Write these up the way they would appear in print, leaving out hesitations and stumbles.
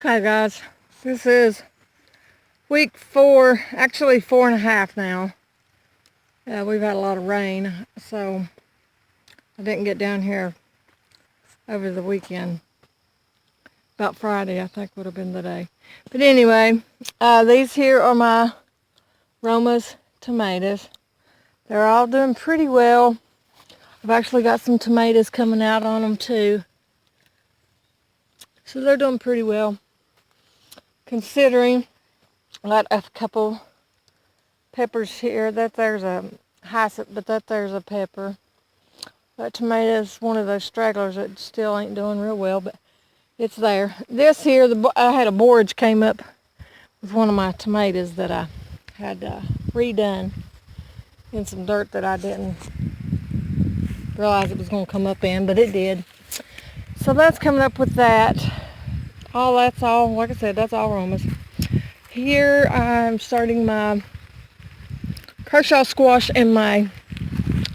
Okay guys, this is week 4, actually 4.5 now. We've had a lot of rain, so I didn't get down here over the weekend. About Friday, I think would have been the day. But anyway, these here are my Roma's tomatoes. They're all doing pretty well. I've actually got some tomatoes coming out on them too. So they're doing pretty well, considering I got a couple peppers here. That there's a hyssop, but that there's a pepper. That tomato's one of those stragglers that still ain't doing real well, but it's there. This here, I had a borage came up with one of my tomatoes that I had redone in some dirt that I didn't realize it was going to come up in, but it did. So that's coming up with that. That's all, like I said, that's all Roma's. Here I'm starting my Kershaw squash and my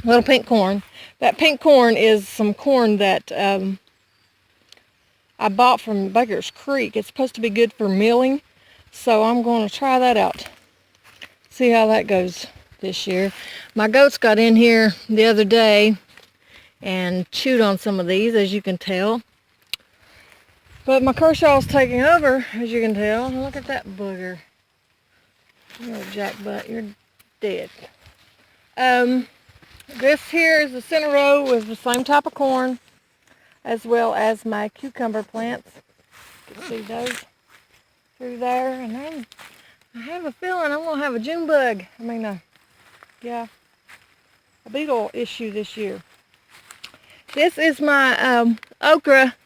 little pink corn. That pink corn is some corn that I bought from Baker's Creek. It's supposed to be good for milling, so I'm going to try that out. See how that goes this year. My goats got in here the other day and chewed on some of these, as you can tell. But my Kershaw's taking over, as you can tell. Look at that booger. You're a jackbutt. You're dead. This here is the center row with the same type of corn, as well as my cucumber plants. You can see those through there. And then I have a feeling I'm going to have a June bug. A beetle issue this year. This is my okra.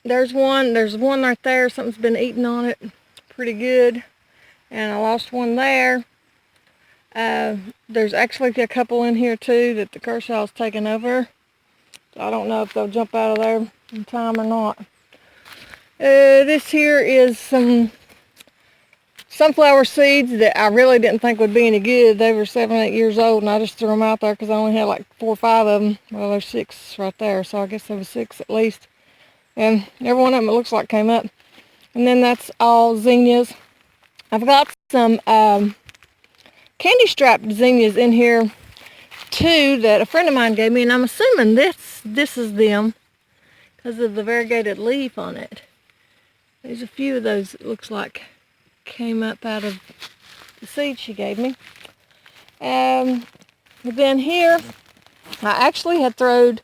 There's one right there. Something's been eating on it pretty good. And I lost one there. There's actually a couple in here too that the Kershaw's taken over. So I don't know if they'll jump out of there in time or not. This here is some sunflower seeds that I really didn't think would be any good. They were 7 or 8 years old, and I just threw them out there because I only had like 4 or 5 of them. Well, there's 6 right there, so I guess there was 6 at least. And every one of them, it looks like, came up. And then that's all zinnias. I've got some candy striped zinnias in here too that a friend of mine gave me, and I'm assuming this is them because of the variegated leaf on it. There's a few of those it looks like came up out of the seed she gave me. Then here I actually had thrown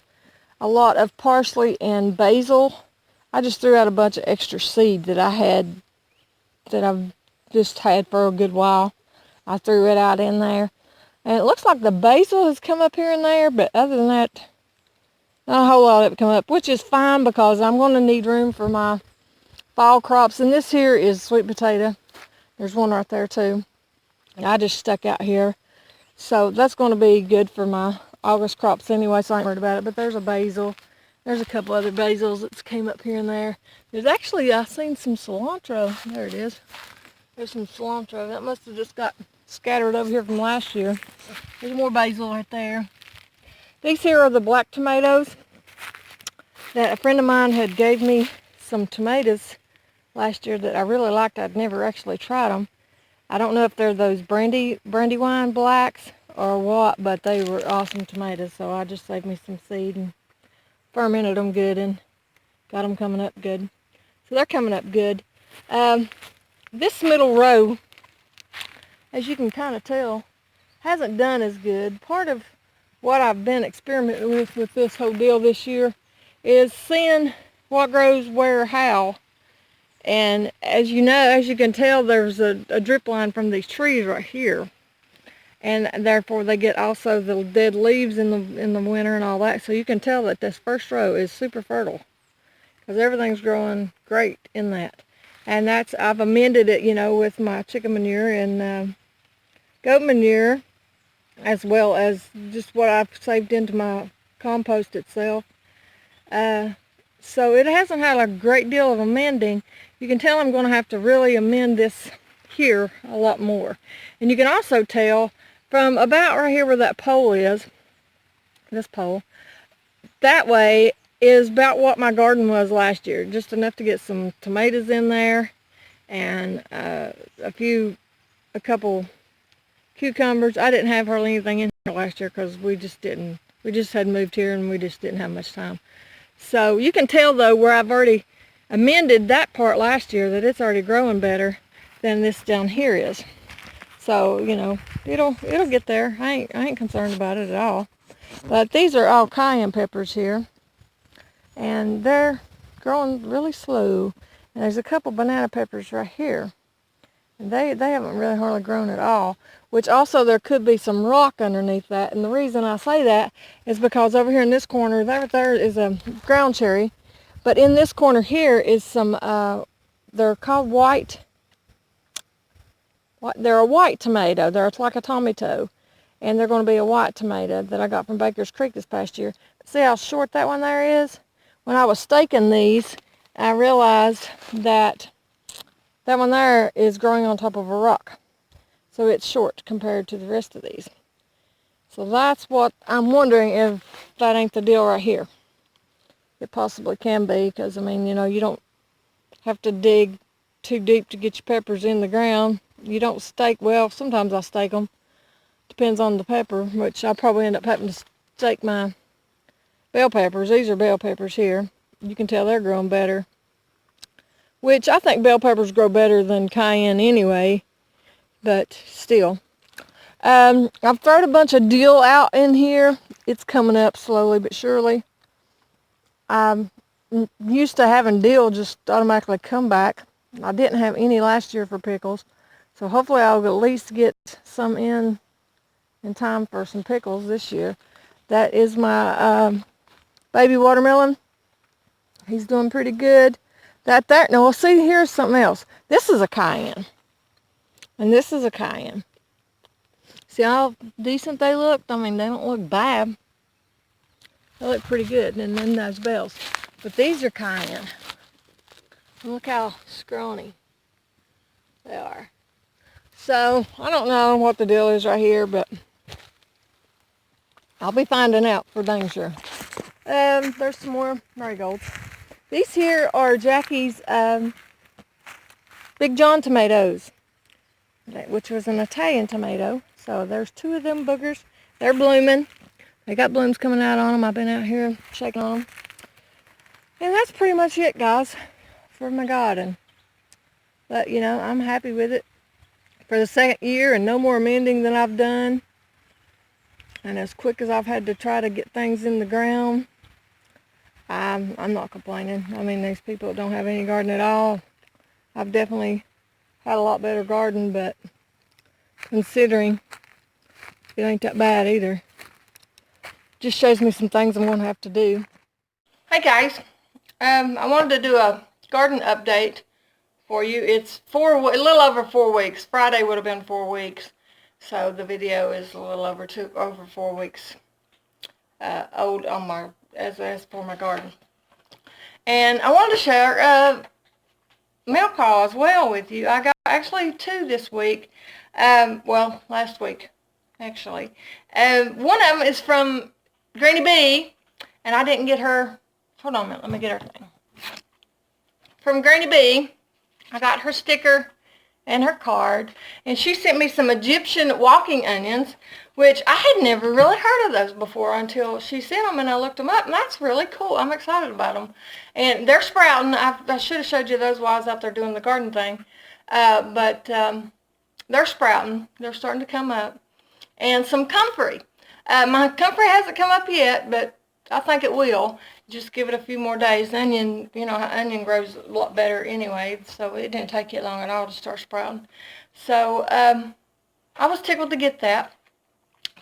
a lot of parsley and basil. I just threw out a bunch of extra seed that I've just had for a good while. I threw it out in there. And it looks like the basil has come up here and there, but other than that, not a whole lot of it come up, which is fine because I'm going to need room for my fall crops. And this here is sweet potato. There's one right there too. I just stuck out here. So that's going to be good for my August crops anyway, so I ain't worried about it. But there's a basil. There's a couple other basils that came up here and there. There's actually, I've seen some cilantro. There it is. There's some cilantro. That must have just got scattered over here from last year. There's more basil right there. These here are the black tomatoes that a friend of mine had gave me some tomatoes last year that I really liked. I'd never actually tried them. I don't know if they're those Brandywine blacks or what, but they were awesome tomatoes. So I just saved me some seed and fermented them good and got them coming up good. So they're coming up good. This middle row, as you can kind of tell, hasn't done as good. Part of what I've been experimenting with this whole deal this year is seeing what grows where, how. And as you know, as you can tell, there's a drip line from these trees right here. And therefore they get also the dead leaves in the winter and all that. So you can tell that this first row is super fertile because everything's growing great in that. And I've amended it, with my chicken manure and goat manure, as well as just what I've saved into my compost itself. So it hasn't had a great deal of amending. You can tell I'm going to have to really amend this here a lot more. And you can also tell from about right here where that pole is, this pole, that way is about what my garden was last year. Just enough to get some tomatoes in there and a couple cucumbers. I didn't have hardly anything in here last year because we just had moved here and we just didn't have much time. So you can tell though where I've already amended that part last year that it's already growing better than this down here is. So, you know, it'll get there. I ain't concerned about it at all. But these are all cayenne peppers here, and they're growing really slow. And there's a couple banana peppers right here. And they haven't really hardly grown at all, which also there could be some rock underneath that. And the reason I say that is because over here in this corner, there is a ground cherry. But in this corner here is some, they're called they're a white tomato. They're like a tomato. And they're going to be a white tomato that I got from Baker's Creek this past year. See how short that one there is? When I was staking these, I realized that that one there is growing on top of a rock. So it's short compared to the rest of these. So that's what I'm wondering if that ain't the deal right here. It possibly can be, because I mean, you know, you don't have to dig too deep to get your peppers in the ground. You don't stake, well, sometimes I stake them. Depends on the pepper, which I'll probably end up having to stake my bell peppers. These are bell peppers here. You can tell they're growing better. Which I think bell peppers grow better than cayenne anyway, but still. I've thrown a bunch of dill out in here. It's coming up slowly but surely. I'm used to having dill just automatically come back. I didn't have any last year for pickles, so hopefully I'll at least get some in time for some pickles this year. That is my baby watermelon. He's doing pretty good. Now, well, see, here's something else. This is a cayenne. And this is a cayenne. See how decent they look? I mean, they don't look bad. They look pretty good. And then those bells. But these are cayenne. And look how scrawny they are. So, I don't know what the deal is right here, but I'll be finding out for dang sure. There's some more marigolds. These here are Jackie's Bigjon tomatoes, which was an Italian tomato. So there's two of them boogers. They're blooming. They got blooms coming out on them. I've been out here shaking on them. And that's pretty much it, guys, for my garden. But, you know, I'm happy with it for the second year and no more mending than I've done. And as quick as I've had to try to get things in the ground, I'm not complaining. I mean, these people that don't have any garden at all, I've definitely had a lot better garden, but considering it ain't that bad either. Just shows me some things I'm going to have to do. Hey guys, I wanted to do a garden update for you. It's a little over 4 weeks. Friday would have been 4 weeks. So the video is a little over 4 weeks old on my as for my garden. And I wanted to share milk haul as well with you. I got actually 2 this week. Well, last week actually. One of them is from Granny B, and I didn't get her. Hold on a minute. Let me get her thing. From Granny B, I got her sticker and her card, and she sent me some Egyptian walking onions, which I had never really heard of those before until she sent them, and I looked them up, and that's really cool. I'm excited about them. And they're sprouting. I should have showed you those while I was out there doing the garden thing. But they're sprouting. They're starting to come up. And some comfrey. My comfrey hasn't come up yet, but I think it will. Just give it a few more days. Onion, you know, onion grows a lot better anyway, so it didn't take it long at all to start sprouting. So I was tickled to get that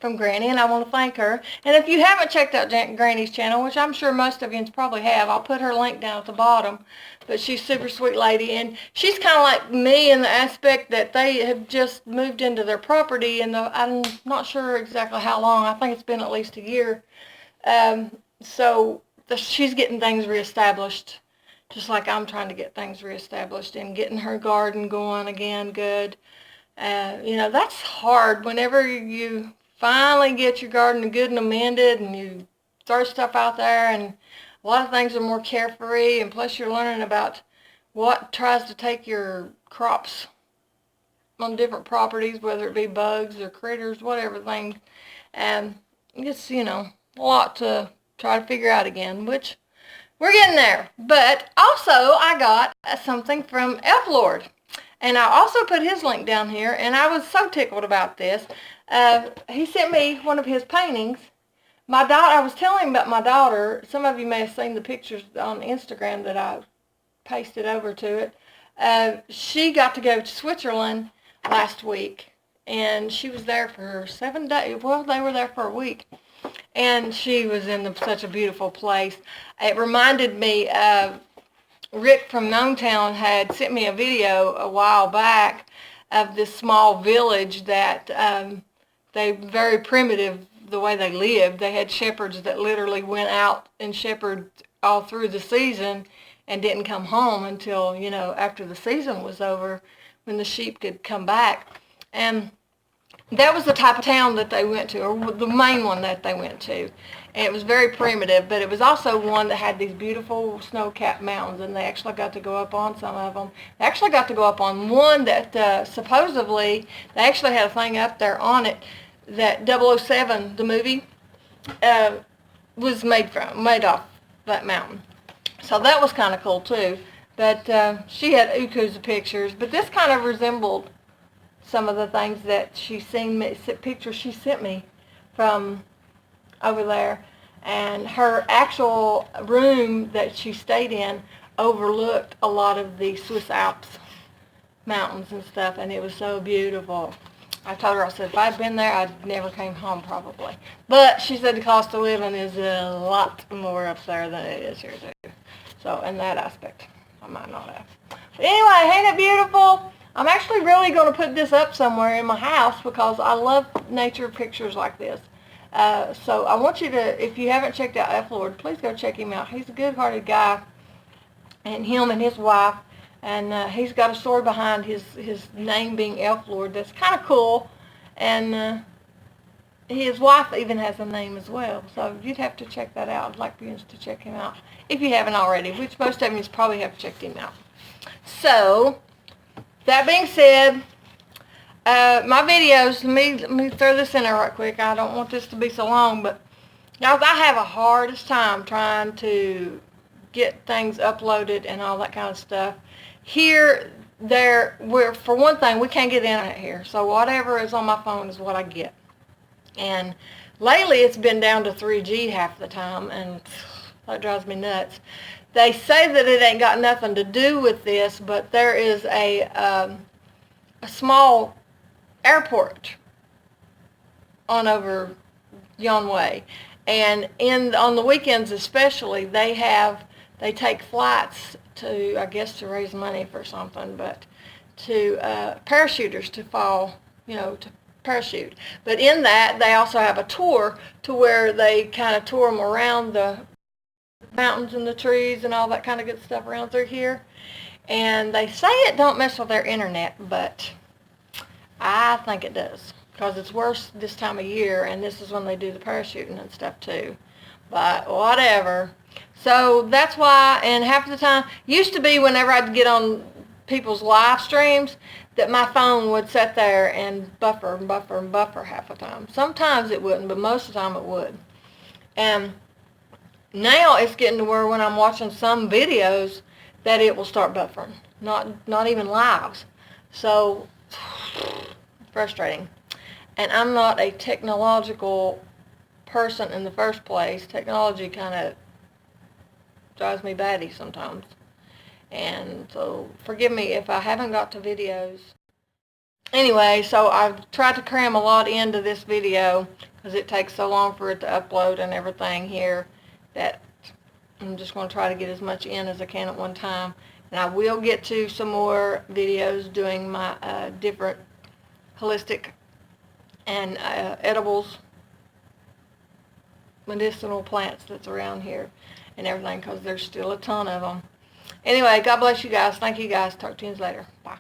from Granny, and I want to thank her. And if you haven't checked out Granny's channel, which I'm sure most of you probably have, I'll put her link down at the bottom. But she's a super sweet lady, and she's kind of like me in the aspect that they have just moved into their property, and I'm not sure exactly how long. I think it's been at least a year. So she's getting things reestablished, just like I'm trying to get things reestablished and getting her garden going again good. You know, that's hard whenever you finally get your garden good and amended and you throw stuff out there and a lot of things are more carefree, and plus you're learning about what tries to take your crops on different properties, whether it be bugs or critters, whatever thing. And it's, a lot to try to figure out again, which we're getting there. But also, I got something from F-Lord. And I also put his link down here, and I was so tickled about this. He sent me one of his paintings. I was telling him about my daughter. Some of you may have seen the pictures on Instagram that I pasted over to it. She got to go to Switzerland last week, and she was there for 7 days. Well, they were there for a week, and she was in such a beautiful place. It reminded me of Rick from Gnome had sent me a video a while back of this small village that they very primitive the way they lived. They had shepherds that literally went out and shepherded all through the season and didn't come home until, after the season was over, when the sheep could come back. And that was the type of town that they went to, or the main one that they went to. And it was very primitive, but it was also one that had these beautiful snow-capped mountains, and they actually got to go up on some of them. They actually got to go up on one that supposedly, they actually had a thing up there on it that 007, the movie, was made off that mountain. So that was kind of cool too. But she had oodles of pictures, but this kind of resembled some of the things that pictures she sent me from over there. And her actual room that she stayed in overlooked a lot of the Swiss Alps mountains and stuff, and it was so beautiful. I told her, I said, if I'd been there, I'd never came home probably. But she said the cost of living is a lot more up there than it is here too. So in that aspect, I might not have. But anyway, ain't it beautiful? I'm actually really going to put this up somewhere in my house because I love nature pictures like this. So I want you to, if you haven't checked out F-Lord, please go check him out. He's a good-hearted guy, and him and his wife. And he's got a story behind his name being F-Lord that's kind of cool. And his wife even has a name as well. So you'd have to check that out. I'd like you to check him out if you haven't already, which most of you probably have checked him out. So, that being said, my videos, let me throw this in there right quick. I don't want this to be so long, but guys, I have a hardest time trying to get things uploaded and all that kind of stuff. Here, for one thing, we can't get internet here, so whatever is on my phone is what I get. And lately, it's been down to 3G half the time, and that drives me nuts. They say that it ain't got nothing to do with this, but there is a small airport on over yon way, and on the weekends especially, they take flights to, I guess, to raise money for something, but to parachuters to fall, to parachute. But in that, they also have a tour to where they kind of tour them around the mountains and the trees and all that kind of good stuff around through here. And they say it don't mess with their internet, but I think it does, because it's worse this time of year, and this is when they do the parachuting and stuff too. But whatever. So that's why, and half the time, used to be whenever I'd get on people's live streams, that my phone would sit there and buffer and buffer and buffer half the time. Sometimes it wouldn't, but most of the time it would. And now it's getting to where when I'm watching some videos that it will start buffering. Not even lives. So, frustrating. And I'm not a technological person in the first place. Technology kind of drives me batty sometimes. And so, forgive me if I haven't got to videos. Anyway, so I've tried to cram a lot into this video because it takes so long for it to upload and everything here that I'm just going to try to get as much in as I can at one time. And I will get to some more videos doing my different holistic and edibles, medicinal plants that's around here and everything, because there's still a ton of them. Anyway, God bless you guys. Thank you guys. Talk to you later. Bye.